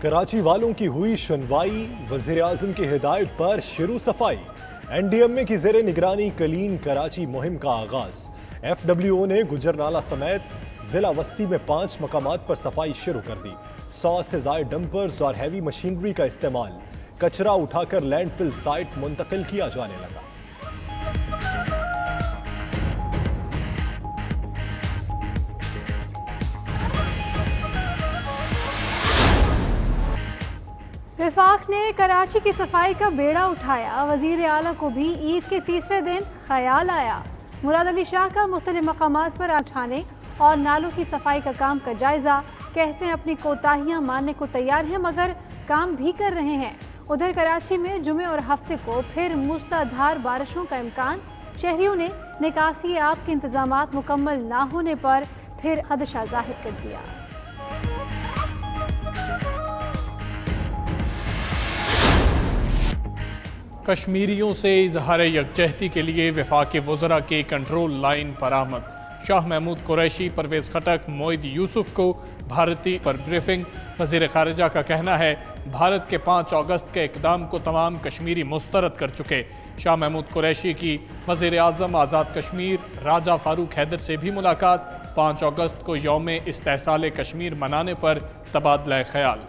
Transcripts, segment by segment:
कराची वालों की हुई सुनवाई, वज़ीर आज़म की हिदायत पर शुरू सफाई। NDMA की ज़ेरे निगरानी क्लीन कराची मुहिम का आगाज। FWO ने गुजरनाला समेत जिला वस्ती में 5 मकामात पर सफाई शुरू कर दी। 100 से ज़ायद डंपर्स और हैवी मशीनरी का इस्तेमाल। कचरा उठाकर लैंडफिल साइट मुंतकिल किया जाने लगा। वफाक ने कराची की सफाई का बेड़ा उठाया। वज़ीर आला को भी ईद के तीसरे दिन ख्याल आया। मुराद अली शाह का मुख्तलिफ मकामात पर उठाने और नालों की सफाई का काम का जायजा। कहते हैं अपनी कोताहियां मानने को तैयार हैं मगर काम भी कर रहे हैं। उधर कराची में जुमे और हफ्ते को फिर मूसलाधार बारिशों का इम्कान। शहरियों ने निकासी आब के इंतजामात मुकम्मल ना होने पर फिर खदशा जाहिर कर दिया। कश्मीरियों से इजहार यकजहती के लिए वफाकी वज़रा की कंट्रोल लाइन पर आमद। शाह महमूद कुरैशी, परवेज़ खटक, मोईद यूसुफ को भारतीय पर ब्रीफिंग। वज़ीर ख़ारिजा का कहना है भारत के 5 अगस्त के इक़दाम को तमाम कश्मीरी मुस्तरद कर चुके। शाह महमूद कुरैशी की वज़ीर आज़म आज़ाद कश्मीर राजा फ़ारूक हैदर से भी मुलाकात। 5 अगस्त को यौम इस्तेहसाल कश्मीर मनाने पर तबादला ख्याल।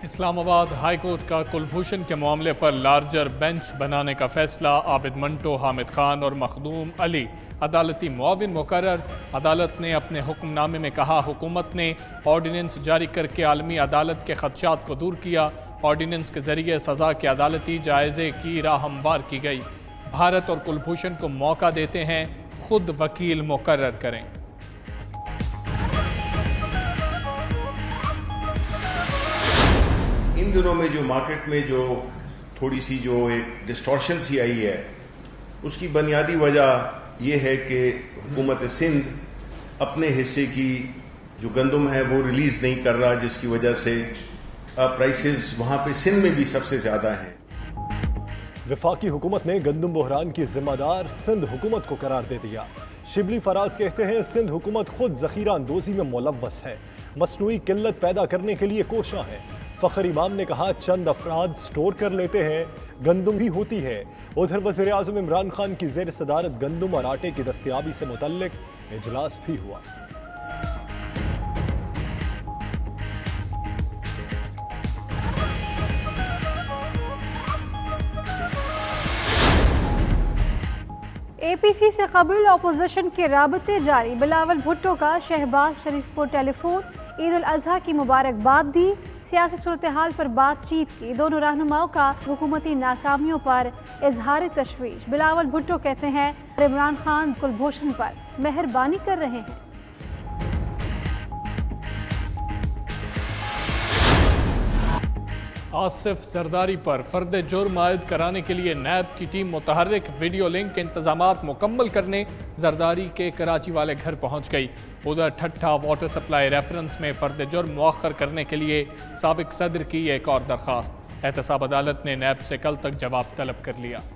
इस्लामाबाद हाई कोर्ट का कुलभूषण के मामले पर लार्जर बेंच बनाने का फैसला। आबिद मंटो, हामिद खान और मखदूम अली अदालती मुआविन मुकर्रर। अदालत ने अपने हुक्मनामे में कहा हुकूमत ने ऑर्डिनेंस जारी करके आलमी अदालत के खदशात को दूर किया। ऑर्डिनेंस के जरिए सज़ा के अदालती जायज़े की राह हमवार की गई। भारत और कुलभूषण को मौका देते हैं खुद वकील मुकर्रर करें। इन दिनों में जो मार्केट में जो थोड़ी सी जो एक डिस्टॉर्शन सी आई है उसकी बुनियादी वजह यह है कि हुकूमत सिंध अपने हिस्से की जो गंदम है वो रिलीज नहीं कर रहा, जिसकी वजह से प्राइसेस वहां पे सिंध में भी सबसे ज्यादा हैं। वफाकी हुकूमत ने गंदम बहरान की जिम्मेदार सिंध हुकूमत को करार दे दिया। शिबली फराज कहते हैं सिंध हुकूमत खुद जखीरा अंदोजी में मुलव्वस है, मसनूई किल्लत पैदा करने के लिए कोशा है। फ़खर इमाम ने कहा चंद अफराद स्टोर कर लेते हैं, गंदम भी होती है। उधर वज़ीर आज़म इमरान खान की ज़ेर सदारत गंदम और आटे की दस्तयाबी से मुतल्लिक इजलास भी हुआ। APC से कबल अपोजिशन के राबते जारी। बिलावल भुट्टो का शहबाज शरीफ को टेलीफोन, ईद उल अजहा की मुबारकबाद दी। सियासी सूरत हाल पर बातचीत की। दोनों रहनुमाओं का हुकूमती नाकामियों पर इजहार तशवीश। बिलावल भुट्टो कहते हैं इमरान खान कुलभूषण पर मेहरबानी कर रहे हैं। आसिफ जरदारी पर फर्द जुर्म आयद कराने के लिए नैब की टीम मुतहर्रिक। वीडियो लिंक के इंतजामात मुकम्मल करने जरदारी के कराची वाले घर पहुंच गई। उधर ठट्ठा वाटर सप्लाई रेफरेंस में फर्द जुर्म मुअख्खर करने के लिए साबिक सदर की एक और दरख्वास्त। एहतसाब अदालत ने नैब से कल तक जवाब तलब कर लिया।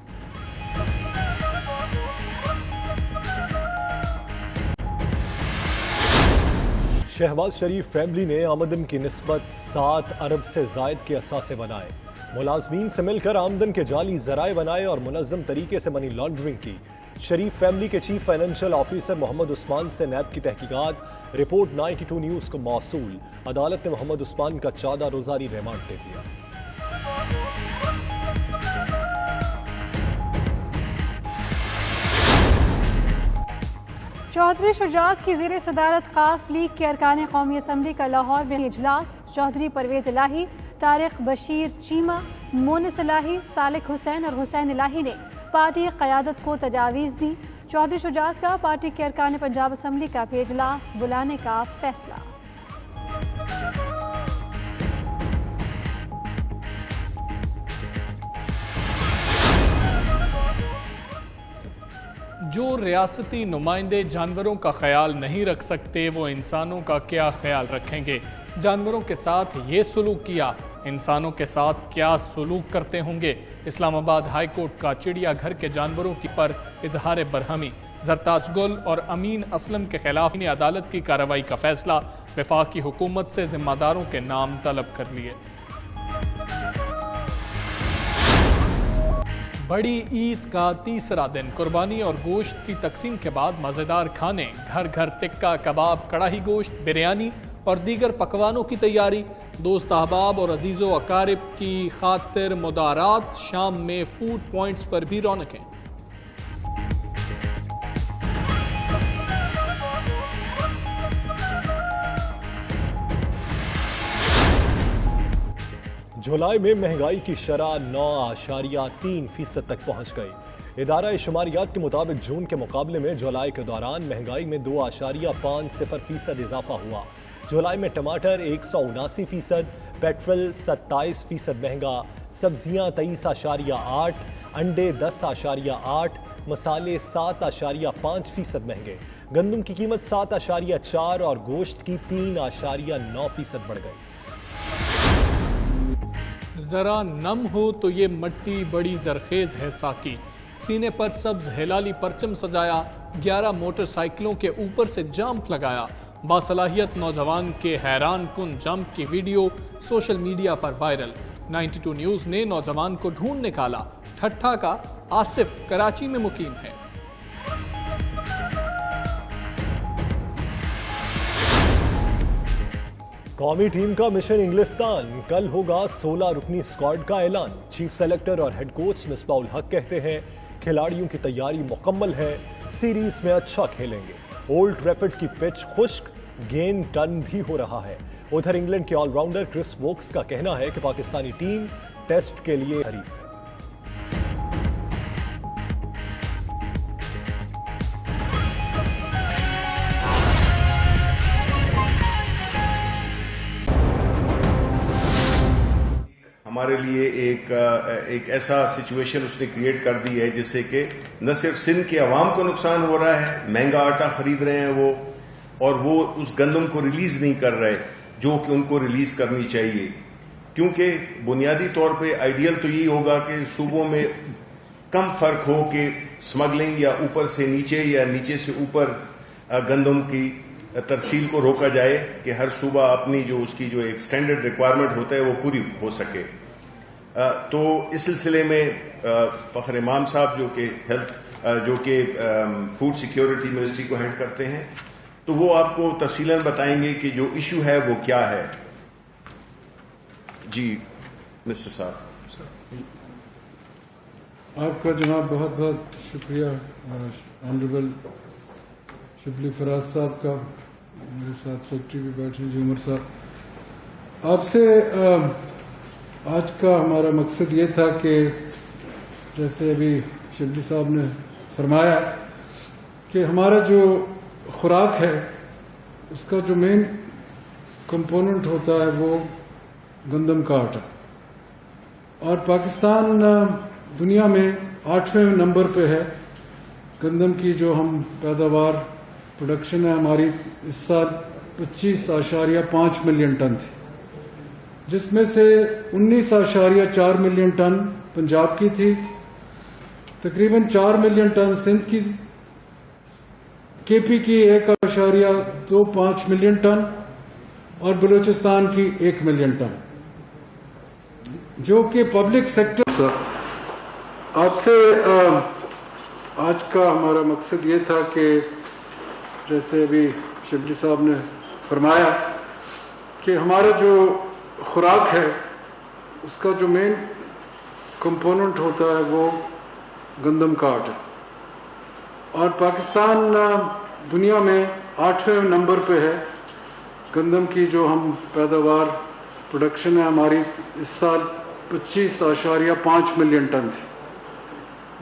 शहबाज शरीफ फैमिली ने आमदन की निस्बत 7 अरब से जायद के असासे बनाए। मुलाजमीन से मिलकर आमदन के जाली जराए बनाए और मुनज़्ज़म तरीके से मनी लॉन्ड्रिंग की। शरीफ फैमिली के chief financial officer Mohammad Usman से नैब की तहकीकात। रिपोर्ट 92 न्यूज़ को मौसूल। अदालत ने मोहम्मद उस्मान का 14 रोज़ारी रिमांड दे दिया। चौधरी शुजात की ज़ेर सदारत काफ लीग के अरकान कौमी असम्बली का लाहौर में इजलास। चौधरी परवेज़ इलाही, तारिक बशीर चीमा, मोनिस इलाही, सालिक हुसैन और हुसैन इलाही ने पार्टी क़यादत को तजावीज़ दी। चौधरी शुजात का पार्टी के अरकान पंजाब असम्बली का भी इजलास बुलाने का फैसला। जो रियासती नुमाइंदे जानवरों का ख्याल नहीं रख सकते वो इंसानों का क्या ख्याल रखेंगे। जानवरों के साथ ये सलूक किया, इंसानों के साथ क्या सलूक करते होंगे। इस्लामाबाद हाई कोर्ट का चिड़ियाघर के जानवरों की पर इजहार बरहमी। زرتاج گل اور امین اسلم کے خلاف عدالت کی کارروائی کا فیصلہ، وفاقی حکومت سے ذمہ داروں کے نام طلب کر لیے۔ بڑی عید کا تیسرا دن، قربانی اور گوشت کی تقسیم کے بعد مزیدار کھانے، گھر گھر ٹکا کباب، کڑاہی گوشت، بریانی اور دیگر پکوانوں کی تیاری، دوست احباب اور عزیز و اقارب کی خاطر مدارات، شام میں فوڈ پوائنٹس پر بھی رونقیں۔ جولائی میں مہنگائی کی شرح 9.3% تک پہنچ گئی۔ ادارہ شماریات کے مطابق جون کے مقابلے میں جولائی کے دوران مہنگائی میں 2.50% اضافہ ہوا۔ جولائی میں ٹماٹر 179%، پیٹرول 27% مہنگا، سبزیاں 23.8%، انڈے 10.8%، مسالے 7.5% مہنگے، گندم کی قیمت 7.4% اور گوشت کی 3.9% بڑھ گئی۔ ذرا نم ہو تو یہ مٹی بڑی زرخیز ہے ساکی، سینے پر سبز ہلالی پرچم سجایا، 11 موٹر سائیکلوں کے اوپر سے جمپ لگایا، باصلاحیت نوجوان کے حیران کن جمپ کی ویڈیو سوشل میڈیا پر وائرل۔ 92 نیوز نے نوجوان کو ڈھونڈ نکالا، ٹھٹھا کا آصف کراچی میں مقیم ہے۔ قومی ٹیم کا مشن انگلستان، کل ہوگا 16 رکنی اسکواڈ کا اعلان۔ چیف سلیکٹر اور ہیڈ کوچ مصباح الحق کہتے ہیں کھلاڑیوں کی تیاری مکمل ہے، سیریز میں اچھا کھیلیں گے۔ اولڈ ٹریفرڈ کی پچ خشک، گیند ٹرن بھی ہو رہا ہے۔ ادھر انگلینڈ کے آل راؤنڈر کرس ووکس کا کہنا ہے کہ پاکستانی ٹیم ٹیسٹ کے لیے حریف ہے۔ ہمارے لیے ایک ایسا سچویشن اس نے کریٹ کر دی ہے جس سے کہ نہ صرف سندھ کے عوام کو نقصان ہو رہا ہے، مہنگا آٹا خرید رہے ہیں وہ، اور وہ اس گندم کو ریلیز نہیں کر رہے جو کہ ان کو ریلیز کرنی چاہیے، کیونکہ بنیادی طور پہ آئیڈیل تو یہی ہوگا کہ صوبوں میں کم فرق ہو کہ سمگلنگ یا اوپر سے نیچے یا نیچے سے اوپر گندم کی ترسیل کو روکا جائے، کہ ہر صوبہ اپنی جو اس کی جو ایک سٹینڈرڈ ریکوائرمنٹ ہوتا ہے وہ پوری ہو سکے۔ تو اس سلسلے میں فخر امام صاحب جو کہ فوڈ سیکیورٹی منسٹری کو ہیڈ کرتے ہیں، تو وہ آپ کو تفصیلاً بتائیں گے کہ جو ایشو ہے وہ کیا ہے۔ جی مسٹر صاحب۔ آپ کا جناب بہت بہت شکریہ، آنریبل شبلی فراز صاحب کا، میرے ساتھ سیکرٹری بھی بیٹھے جی عمر صاحب۔ آپ سے آج کا ہمارا مقصد یہ تھا کہ جیسے ابھی شبلی صاحب نے فرمایا کہ ہمارا جو خوراک ہے اس کا جو مین کمپوننٹ ہوتا ہے وہ گندم کا آٹا، اور پاکستان دنیا میں 8ویں نمبر پہ ہے گندم کی جو ہم پیداوار پروڈکشن ہے ہماری اس سال 25.5 ملین ٹن تھی، جس میں سے 19.4 ملین ٹن پنجاب کی تھی، تقریباً 4 ملین ٹن سندھ کی، کے پی کی 1.25 ملین ٹن اور بلوچستان کی 1 ملین ٹن، جو کہ پبلک سیکٹر۔ آپ سے آج کا ہمارا مقصد یہ تھا کہ جیسے ابھی شبلی صاحب نے فرمایا کہ ہمارا جو خوراک ہے اس کا جو مین کمپوننٹ ہوتا ہے وہ گندم کا آٹا، اور پاکستان دنیا میں 8ویں نمبر پہ ہے گندم کی جو ہم پیداوار پروڈکشن ہے ہماری اس سال 25.5 ملین ٹن تھی،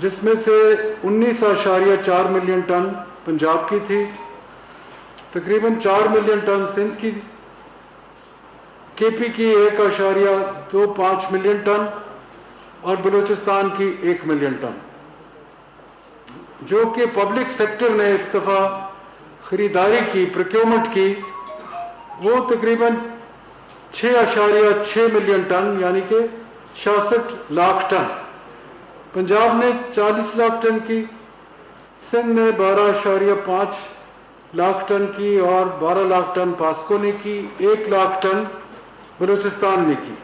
جس میں سے 19.4 ملین ٹن پنجاب کی تھی، تقریباً 4 ملین ٹن سندھ کی، کے پی کی 1.25 ملین ٹن اور بلوچستان کی 1 ملین ٹن، جو کہ پبلک سیکٹر نے اس دفعہ خریداری کی، پروکیورمنٹ کی، وہ تقریباً 6.6 ملین ٹن، یعنی کہ 66 لاکھ ٹن۔ پنجاب نے 40 لاکھ ٹن کی، सिंध ने 12.5 लाख टन की और 12 लाख टन पास्को ने की, 1 लाख टन बलूचिस्तान ने की।